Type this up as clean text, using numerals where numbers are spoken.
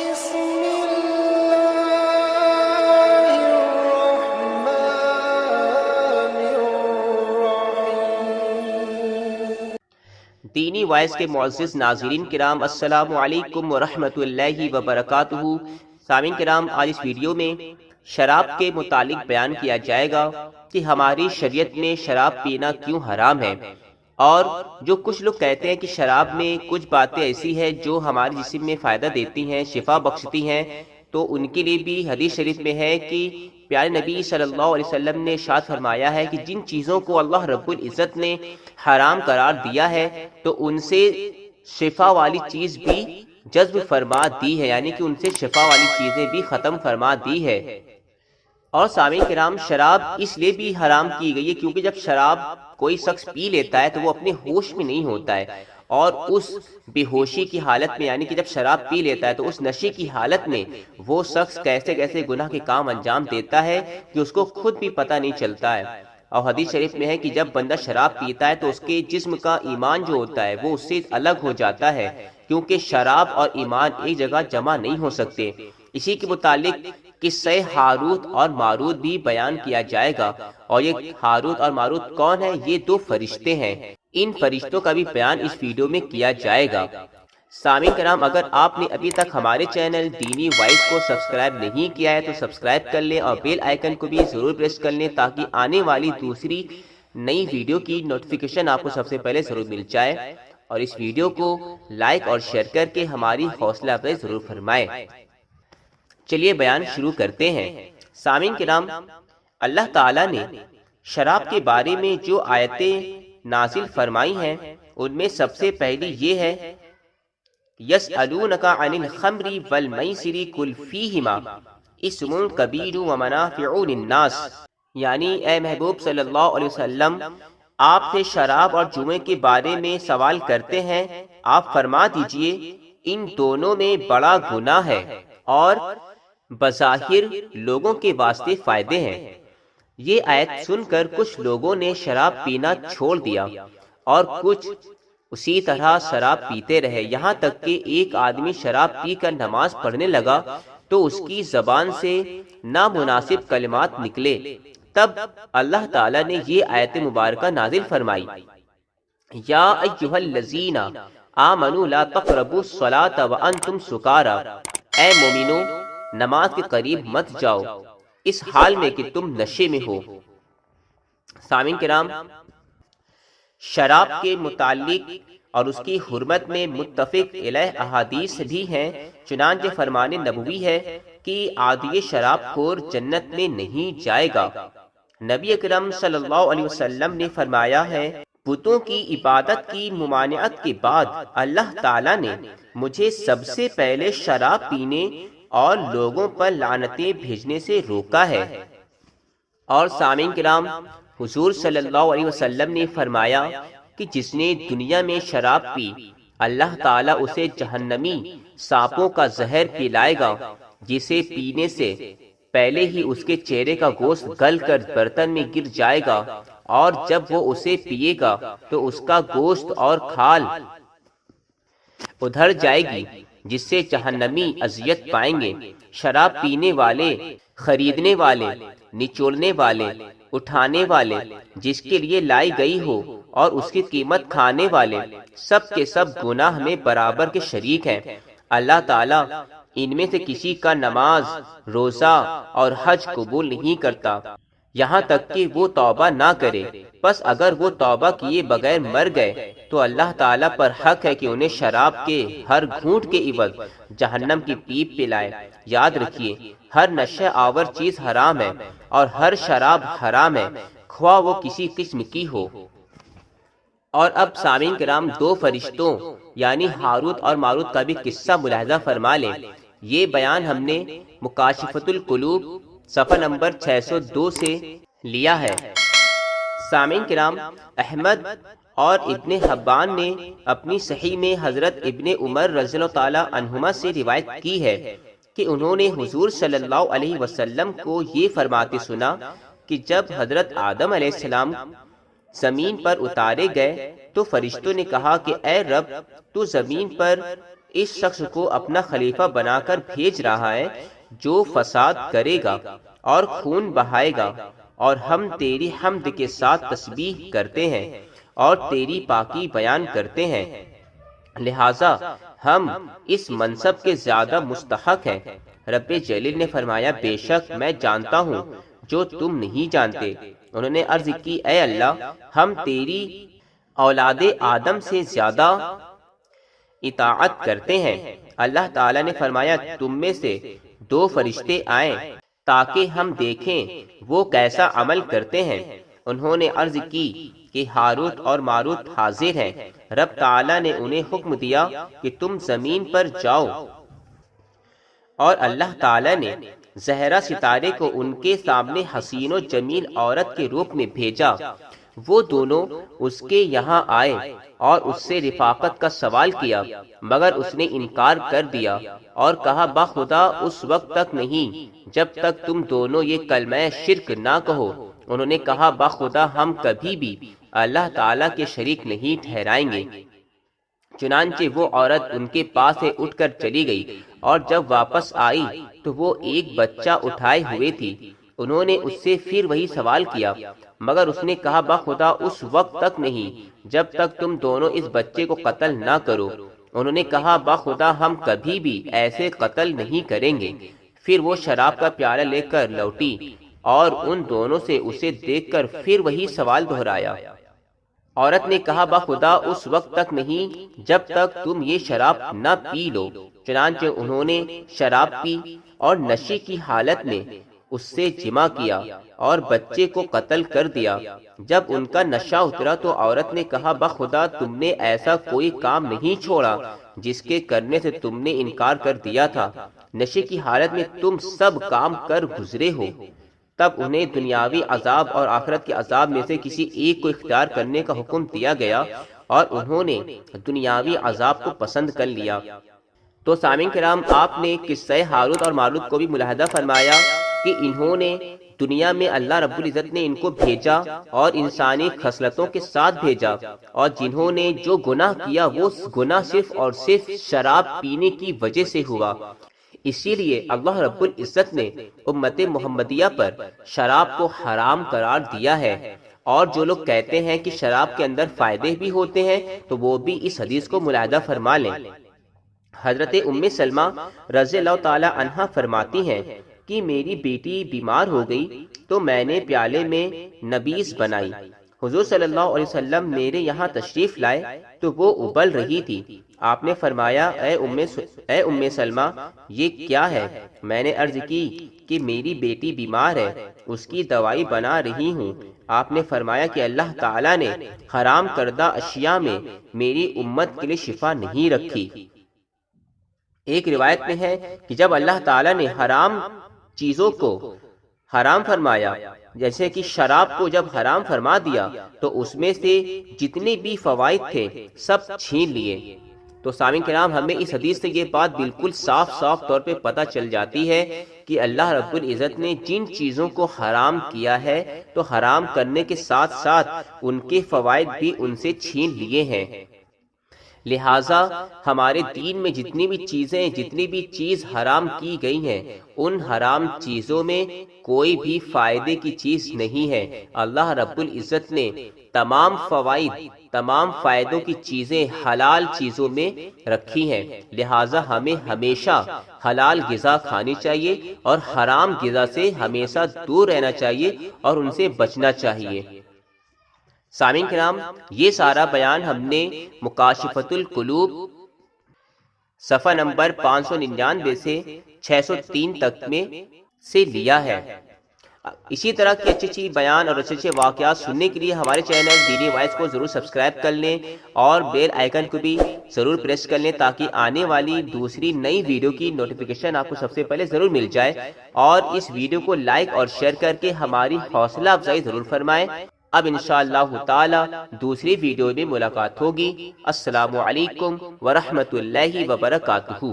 بسم الله الرحمن الرحيم۔ دینی وائس کے معزز ناظرین کرام، السلام علیکم ورحمۃ اللہ وبرکاتہ۔ سامعین کرام، آج اس ویڈیو میں شراب کے متعلق بیان کیا جائے گا کہ ہماری شریعت میں شراب پینا کیوں حرام ہے، اور جو کچھ لوگ کہتے ہیں کہ شراب میں کچھ باتیں ایسی ہیں جو ہمارے جسم میں فائدہ دیتی ہیں، شفا بخشتی ہیں، تو ان کے لیے بھی حدیث شریف میں ہے کہ پیارے نبی صلی اللہ علیہ وسلم نے ارشاد فرمایا ہے کہ جن چیزوں کو اللہ رب العزت نے حرام قرار دیا ہے تو ان سے شفا والی چیز بھی جذب فرما دی ہے، یعنی کہ ان سے شفا والی چیزیں بھی ختم فرما دی ہے۔ اور سامعین کرام، شراب اس لیے بھی حرام کی گئی ہے کیونکہ جب شراب کوئی شخص پی لیتا ہے تو وہ اپنے ہوش میں نہیں ہوتا ہے، اور اس بے ہوشی کی حالت میں، یعنی کہ جب شراب پی لیتا ہے تو اس نشے کی حالت میں وہ شخص کیسے کیسے گناہ کے کام انجام دیتا ہے کہ اس کو خود بھی پتہ نہیں چلتا ہے۔ اور حدیث شریف میں ہے کہ جب بندہ شراب پیتا ہے تو اس کے جسم کا ایمان جو ہوتا ہے وہ اس سے الگ ہو جاتا ہے، کیونکہ شراب اور ایمان ایک جگہ جمع نہیں ہو سکتے۔ اسی کے متعلق قصہ ہاروت اور ماروت بھی بیان کیا جائے گا، اور یہ ہاروت اور ماروت کون ہیں؟ یہ دو فرشتے ہیں۔ ان فرشتوں کا بھی بیان اس ویڈیو میں کیا جائے گا۔ سامعین کرام، اگر آپ نے ابھی تک ہمارے چینل دینی وائس کو سبسکرائب نہیں کیا ہے تو سبسکرائب کر لیں، اور بیل آئیکن کو بھی ضرور پریس کر لیں تاکہ آنے والی دوسری نئی ویڈیو کی نوٹیفیکیشن آپ کو سب سے پہلے ضرور مل جائے، اور اس ویڈیو کو لائک اور شیئر کر کے ہماری حوصلہ افزائی ضرور فرمائیں۔ چلیے بیان شروع کرتے ہیں۔ سامعین کرام، اللہ تعالیٰ نے شراب کے بارے میں جو آیتیں نازل فرمائی ہیں ان میں سب سے پہلی یہ ہے، یسألونک عن الخمر والمیسر قل فیہما اسم کبیر ومنافع للناس، یعنی اے محبوب صلی اللہ علیہ وسلم، آپ سے شراب اور جوئے کے بارے میں سوال کرتے ہیں، آپ فرما دیجئے ان دونوں میں بڑا گناہ ہے اور بظاہر لوگوں کے واسطے فائدے ہیں۔ یہ آیت سن کر کچھ لوگوں نے شراب پینا چھوڑ دیا اور کچھ اسی طرح شراب پیتے رہے، یہاں تک کہ ایک آدمی شراب پی کر نماز پڑھنے لگا تو اس کی زبان سے نامناسب کلمات نکلے۔ تب اللہ تعالیٰ نے یہ آیت مبارکہ نازل فرمائی، یا ایھا الذین آمنوا لا تقربوا الصلاۃ وانتم سکارى، اے مومنو نماز کے قریب مت جاؤ اس حال میں کہ تم نشے میں ہو۔ سامعین کرام، شراب کے متعلق اور اس کی حرمت میں متفق علیہ احادیث بھی ہیں، چنانچہ فرمان نبوی ہے کہ عادی شراب خور جنت میں نہیں جائے گا۔ نبی اکرم صلی اللہ علیہ وسلم نے فرمایا ہے، بتوں کی عبادت کی ممانعت کے بعد اللہ تعالیٰ نے مجھے سب سے پہلے شراب پینے اور لوگوں پر لعنتیں بھیجنے سے روکا ہے۔ اور سامعین کرام، حضور صلی اللہ علیہ وسلم نے فرمایا کہ جس نے دنیا میں شراب پی، اللہ تعالیٰ اسے جہنمی سانپوں کا زہر پلائے گا، جسے پینے سے پہلے ہی اس کے چہرے کا گوشت گل کر برتن میں گر جائے گا، اور جب وہ اسے پیے گا تو اس کا گوشت اور کھال ادھر جائے گی، جس سے جہنمی اذیت پائیں گے۔ شراب پینے والے، خریدنے والے، نچوڑنے والے، اٹھانے والے، جس کے لیے لائی گئی ہو، اور اس کی قیمت کھانے والے، سب کے سب گناہ میں برابر کے شریک ہیں۔ اللہ تعالیٰ ان میں سے کسی کا نماز، روزہ اور حج قبول نہیں کرتا یہاں تک کہ وہ توبہ نہ کرے، بس اگر وہ توبہ کیے بغیر مر گئے تو اللہ تعالیٰ پر حق ہے کہ انہیں شراب کے ہر گھونٹ کے عوض جہنم کی پیپ پلائے۔ یاد رکھیے، ہر نشہ آور چیز حرام ہے اور ہر شراب حرام ہے، خواہ وہ کسی قسم کی ہو۔ اور اب سامعین کرام، دو فرشتوں یعنی ہاروت اور ماروت کا بھی قصہ ملاحظہ فرما لیں۔ یہ بیان ہم نے مکاشفۃ القلوب صفحہ نمبر 602 سے لیا ہے۔ سامعین کرام، احمد اور ابن حبان نے اپنی صحیح میں حضرت ابن عمر رضی اللہ تعالی عنہما سے روایت کی ہے کہ انہوں نے حضور صلی اللہ علیہ وسلم کو یہ فرماتے سنا کہ جب حضرت آدم علیہ السلام زمین پر اتارے گئے تو فرشتوں نے کہا کہ اے رب، تو زمین پر اس شخص کو اپنا خلیفہ بنا کر بھیج رہا ہے جو فساد کرے گا اور خون بہائے گا، اور ہم تیری حمد کے ساتھ تسبیح کرتے ہیں اور تیری پاکی بیان کرتے ہیں، لہذا ہم اس منصب کے زیادہ مستحق ہیں۔ رب جلیل نے فرمایا بے شک میں جانتا ہوں جو تم نہیں جانتے۔ انہوں نے عرض کی اے اللہ ہم تیری اولاد آدم سے زیادہ اطاعت کرتے ہیں۔ اللہ تعالیٰ نے فرمایا تم میں سے 2 فرشتے آئیں تاکہ ہم دیکھیں وہ کیسا عمل کرتے ہیں۔ انہوں نے عرض کی کہ ہاروت اور ماروت حاضر ہیں۔ رب تعالیٰ نے انہیں حکم دیا کہ تم زمین پر جاؤ، اور اللہ تعالیٰ نے زہرا ستارے کو ان کے سامنے حسین و جمیل عورت کے روپ میں بھیجا۔ وہ دونوں اس کے یہاں آئے اور اس سے رفاقت کا سوال کیا، مگر اس نے انکار کر دیا اور کہا بخدا اس وقت تک نہیں جب تک تم دونوں یہ کلمہ شرک نہ کہو۔ انہوں نے کہا بخدا ہم کبھی بھی اللہ تعالیٰ کے شریک نہیں ٹھہرائیں گے۔ چنانچہ وہ عورت ان کے پاس سے اٹھ کر چلی گئی، اور جب واپس آئی تو وہ ایک بچہ اٹھائے ہوئے تھی۔ انہوں نے اس سے پھر وہی سوال کیا، مگر اس نے کہا بخدا اس وقت تک نہیں جب تک تم دونوں اس بچے کو قتل نہ کرو۔ انہوں نے کہا بخدا ہم کبھی بھی ایسے قتل نہیں کریں گے۔ پھر وہ شراب کا پیالہ لے کر لوٹی اور ان دونوں سے اسے دیکھ کر پھر وہی سوال دہرایا۔ عورت نے کہا بخدا اس وقت تک نہیں جب تک تم یہ شراب نہ پی لو۔ چنانچہ انہوں نے شراب پی اور نشے کی حالت میں اس سے جمع کیا اور بچے کو قتل کر دیا۔ جب ان کا نشہ اترا تو عورت نے کہا بخدا تم نے ایسا کوئی کام نہیں چھوڑا جس کے کرنے سے تم نے انکار کر دیا تھا۔ نشے کی حالت میں تم سب کام کر گزرے ہو۔ تب انہیں دنیاوی عذاب اور آخرت کے عذاب میں سے کسی ایک کو اختیار کرنے کا حکم دیا گیا، اور انہوں نے دنیاوی عذاب کو پسند کر لیا۔ تو سامعین کرام آپ نے قصہ ہاروت اور ماروت کو بھی ملاحظہ فرمایا کہ انہوں نے دنیا میں اللہ رب العزت نے ان کو بھیجا اور انسانی خصلتوں کے ساتھ بھیجا، اور جنہوں نے جو گناہ کیا وہ گناہ صرف اور صرف شراب پینے کی وجہ سے ہوا۔ اسی لیے اللہ رب العزت نے امت محمدیہ پر شراب کو حرام قرار دیا ہے، اور جو لوگ کہتے ہیں کہ شراب کے اندر فائدے بھی ہوتے ہیں تو وہ بھی اس حدیث کو ملاحظہ فرما لیں۔ حضرت ام سلمہ رضی اللہ تعالی عنہا فرماتی ہیں کہ میری بیٹی بیمار ہو گئی تو میں نے پیالے میں نبیذ بنائی۔ حضور صلی اللہ علیہ وسلم میرے یہاں تشریف لائے تو وہ ابل رہی تھی۔ آپ نے فرمایا اے ام سلمہ یہ کیا ہے؟ میں نے عرض کی کہ میری بیٹی بیمار ہے، اس کی دوائی بنا رہی ہوں۔ آپ نے فرمایا کہ اللہ تعالیٰ نے حرام کردہ اشیاء میں میری امت کے لیے شفا نہیں رکھی۔ ایک روایت میں ہے کہ جب اللہ تعالیٰ نے حرام چیزوں کو حرام فرمایا، جیسے کہ شراب کو جب حرام فرما دیا تو اس میں سے جتنے بھی فوائد تھے سب چھین لیے۔ تو سامعین کرام ہمیں اس حدیث سے یہ بات بالکل صاف طور پہ پتہ چل جاتی ہے کہ اللہ رب العزت نے جن چیزوں کو حرام کیا ہے تو حرام کرنے کے ساتھ ساتھ ان کے فوائد بھی ان سے چھین لیے ہیں۔ لہٰذا ہمارے دین میں جتنی بھی چیز حرام کی گئی ہیں ان حرام چیزوں میں کوئی بھی فائدے کی چیز نہیں ہے۔ اللہ رب العزت نے تمام فائدوں کی چیزیں حلال چیزوں میں رکھی ہیں، لہٰذا ہمیں ہمیشہ حلال غذا کھانی چاہیے اور حرام غذا سے ہمیشہ دور رہنا چاہیے اور ان سے بچنا چاہیے۔ سامعین کرام یہ سارا بیان ہم نے مکاشفۃ القلوب صفحہ نمبر 599 سے 603 تک میں سے لیا ہے۔ اسی طرح کی اچھی بیان اور اچھے واقعات سننے کے لیے ہمارے چینل دینی وائس کو ضرور سبسکرائب کر لیں اور بیل آئیکن کو بھی ضرور پریس کر لیں تاکہ آنے والی دوسری نئی ویڈیو کی نوٹیفیکیشن آپ کو سب سے پہلے ضرور مل جائے، اور اس ویڈیو کو لائک اور شیئر کر کے ہماری حوصلہ افزائی ضرور فرمائیں۔ اب انشاءاللہ تعالی دوسری ویڈیو میں ملاقات ہوگی۔ السلام علیکم ورحمۃ اللہ وبرکاتہ۔